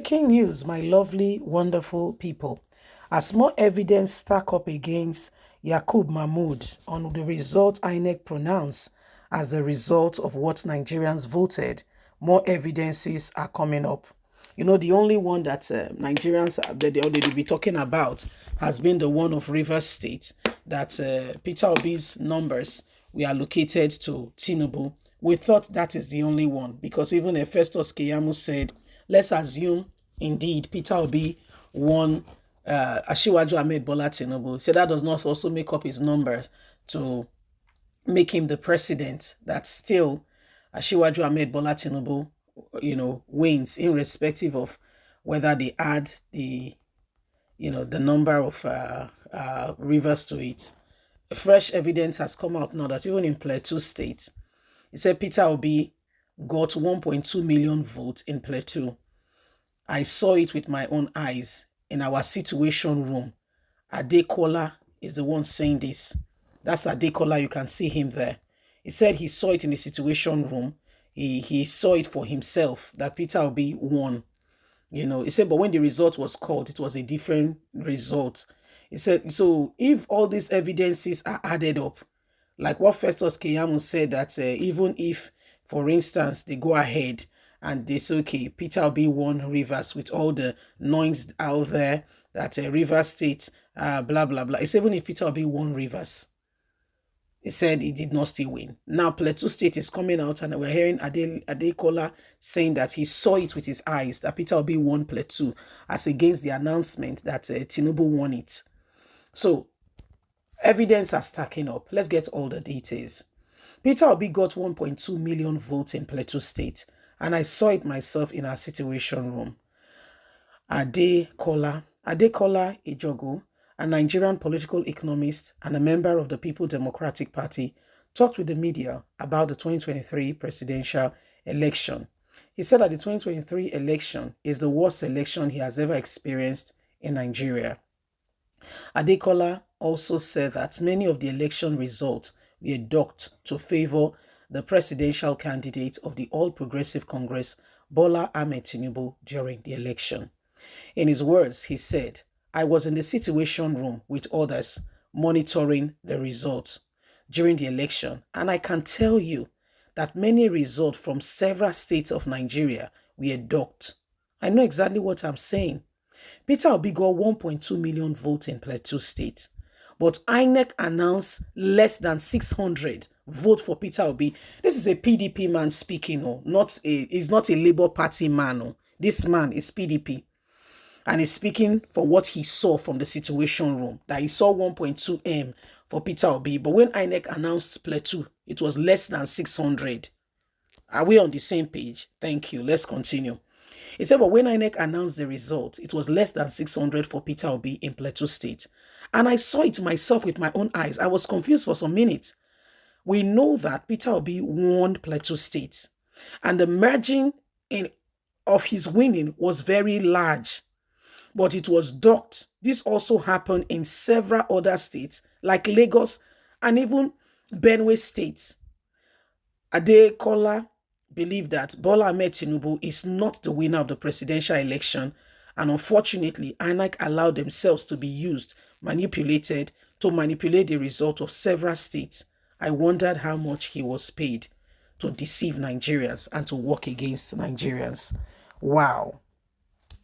Breaking news, my lovely, wonderful people. As more evidence stack up against Yakub Mahmood on the result INEC pronounced as the result of what Nigerians voted, more evidences are coming up. You know, the only one that Nigerians that they be talking about has been the one of Rivers State, that Peter Obi's numbers were allocated to Tinubu. We thought that is the only one because even Festus Keyamo said, let's assume indeed Peter Obi won Ashiwaju Ahmed Bola Tinubu. So that does not also make up his numbers to make him the president. That still Ashiwaju Ahmed Bola Tinubu, wins irrespective of whether they add the number of rivers to it. Fresh evidence has come out now that even in Plateau State, it said Peter Obi got 1.2 million votes in Plateau. I saw it with my own eyes in our situation room. Adekola is the one saying this. That's Adekola. You can see him there. He said he saw it in the situation room. He saw it for himself that Peter Obi won. He said, but when the result was called, it was a different result. He said, so if all these evidences are added up, like what Festus Keyamo said, that even if, for instance, they go ahead and they say, okay, Peter Obi won Rivers with all the noise out there that Rivers State, blah, blah, blah. It's even if Peter Obi won Rivers, he said he did not still win. Now Plateau State is coming out and we're hearing Adekola saying that he saw it with his eyes, that Peter Obi won Plateau as against the announcement that Tinubu won it. So evidence are stacking up. Let's get all the details. Peter Obi got 1.2 million votes in Plateau State, and I saw it myself in our situation room. Adekola Ijogo, a Nigerian political economist and a member of the People Democratic Party, talked with the media about the 2023 presidential election. He said that the 2023 election is the worst election he has ever experienced in Nigeria. Adekola also said that many of the election results were docked to favor the presidential candidate of the All Progressive Congress, Bola Ahmed Tinubu, during the election. In his words, he said, I was in the situation room with others monitoring the results during the election, and I can tell you that many results from several states of Nigeria were docked. I know exactly what I'm saying. Peter Obi got 1.2 million votes in Plateau State, but INEC announced less than 600 votes for Peter Obi. This is a PDP man speaking, he's not a Labour Party man. This man is PDP. And he's speaking for what he saw from the situation room, that he saw 1.2 M for Peter Obi. But when INEC announced Plateau, it was less than 600. Are we on the same page? Thank you. Let's continue. He said, but when INEC announced the result, it was less than 600 for Peter Obi in Plateau State. And I saw it myself with my own eyes. I was confused for some minutes. We know that Peter Obi won Plateau State. And the margin of his winning was very large. But it was docked. This also happened in several other states like Lagos and even Benue State. Adekola believed that Bola Ahmed Tinubu is not the winner of the presidential election, and unfortunately, INEC allowed themselves to be manipulated to manipulate the result of several states. I wondered how much he was paid to deceive Nigerians and to work against Nigerians. Wow.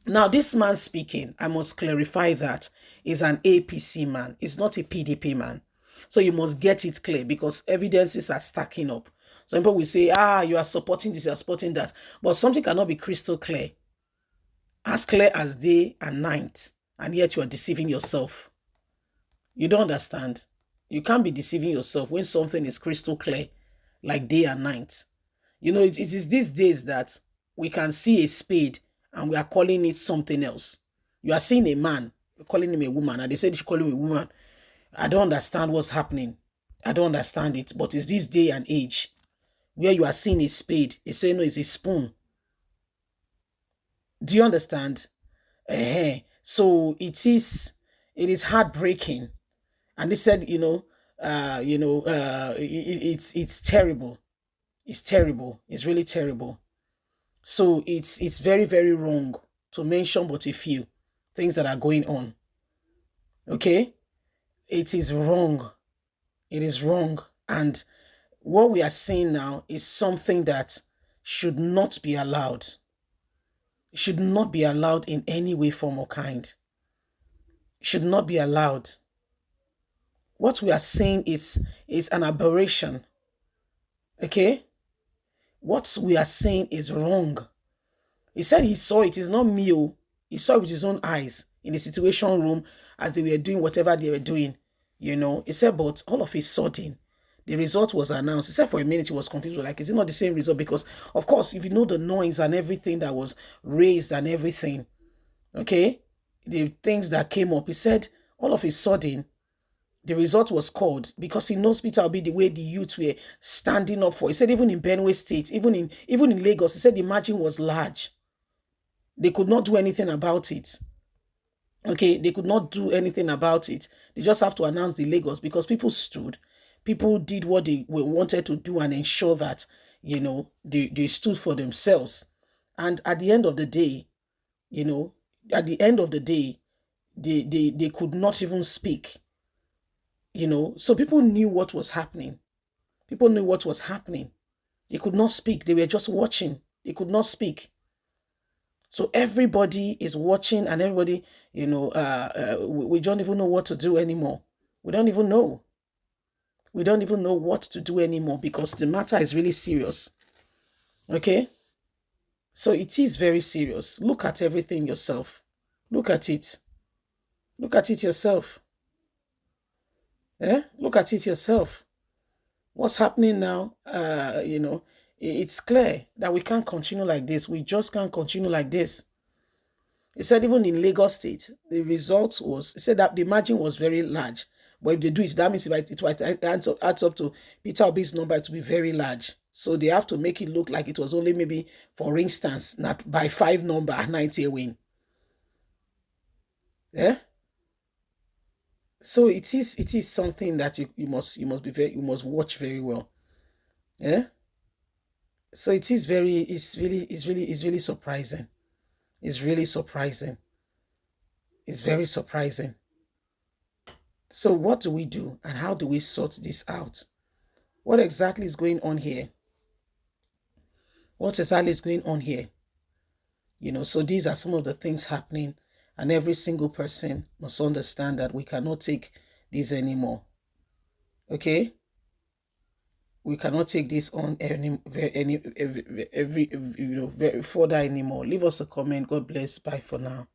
Now, this man speaking, I must clarify that, is an APC man. He's not a PDP man. So you must get it clear because evidences are stacking up. Some people will say, you are supporting this, you are supporting that. But something cannot be crystal clear as day and night, and yet you are deceiving yourself. You don't understand. You can't be deceiving yourself when something is crystal clear, like day and night. It is these days that we can see a spade and we are calling it something else. You are seeing a man, you're calling him a woman, and they said you should call him a woman. I don't understand what's happening. I don't understand it, but it's this day and age where you are seeing a spade. They say, no, it's a spoon. Do you understand? So it is heartbreaking. And they said, it's terrible. It's terrible. It's really terrible. So it's very, very wrong. to mention but a few things that are going on. Okay? It is wrong. It is wrong. And what we are seeing now is something that should not be allowed. It should not be allowed in any way, form, or kind. It should not be allowed. What we are seeing is an aberration. Okay? What we are saying is wrong. He said he saw it. It's not me. Oh. He saw it with his own eyes in the situation room as they were doing whatever they were doing. You know, he said, but all of a sudden, the result was announced. He said for a minute he was confused. Like, is it not the same result? Because, of course, if you know the noise and everything that was raised and everything, okay, the things that came up, he said all of a sudden, the result was called because he knows Peter Obi the way the youth were standing up for. He said even in Benue State, even in Lagos, he said the margin was large. They could not do anything about it. Okay, they could not do anything about it. They just have to announce the Lagos because people stood. People did what they wanted to do and ensure that, you know, they stood for themselves. And at the end of the day, you know, at the end of the day, they could not even speak. You know, so people knew what was happening. People knew what was happening. They could not speak. They were just watching. They could not speak. So everybody is watching and everybody, you know, we don't even know what to do anymore. We don't even know. We don't even know what to do anymore because the matter is really serious. Okay? So it is very serious. Look at everything yourself. Look at it. Look at it yourself. Look at it yourself. What's happening now, you know, it's clear that we can't continue like this. We just can't continue like this. He said even in Lagos State, the result was, he said that the margin was very large. But if they do it, that means it adds up to Peter Obi's number to be very large. So they have to make it look like it was only maybe, for instance, not by 5 number, 90 a win. Yeah. So it is something that you must watch very well. Yeah. So it's really surprising. It's really surprising. It's very surprising. So what do we do and how do we sort this out? What exactly is going on here? What exactly is going on here? You know, so these are some of the things happening, and every single person must understand that we cannot take this anymore. Okay? We cannot take this on every further anymore. Leave us a comment. God bless. Bye for now.